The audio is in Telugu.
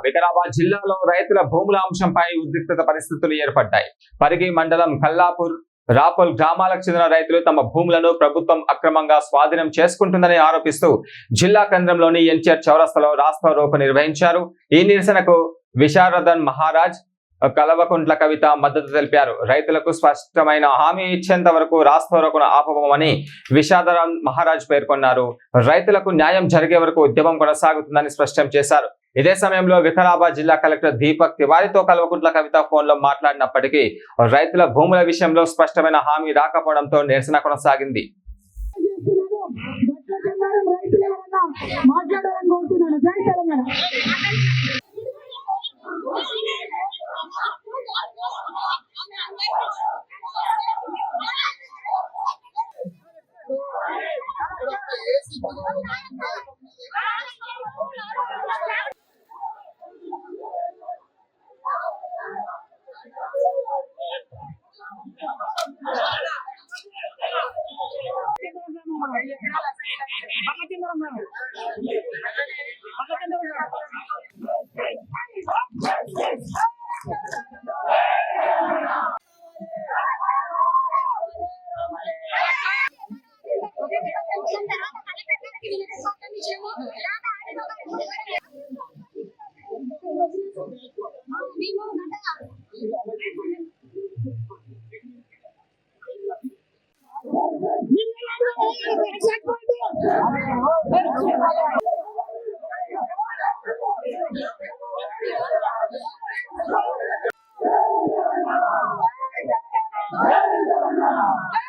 వికారాబాద్ జిల్లాలో రైతుల భూముల అంశంపై ఉద్రిక్తత పరిస్థితులు ఏర్పడ్డాయి. పరిగి మండలం కల్లాపూర్, రాపల్ గ్రామాలకు చెందిన రైతులు తమ భూములను ప్రభుత్వం అక్రమంగా స్వాధీనం చేసుకుంటుందని ఆరోపిస్తూ జిల్లా కేంద్రంలోని ఎన్టీఆర్ చౌరస్తాలో రాస్తా రోకో నిర్వహించారు. ఈ నిరసనకు విశారదన్ మహారాజ్, కలవకుంట్ల కవిత మద్దతు తెలిపారు. రైతులకు స్పష్టమైన హామీ ఇచ్చేంత వరకు రాస్తా రోకోను ఆపబోమని విశారదన్ మహారాజ్ పేర్కొన్నారు. రైతులకు న్యాయం జరిగే వరకు ఉద్యమం కొనసాగుతుందని స్పష్టం చేశారు. ఇదే సమయంలో వికారాబాద్ జిల్లా కలెక్టర్ దీపక్ తివారీతో కల్వకుంట్ల కవిత ఫోన్లో మాట్లాడినప్పటికీ రైతుల భూముల విషయంలో స్పష్టమైన హామీ రాకపోవడంతో నిరసన కొనసాగింది.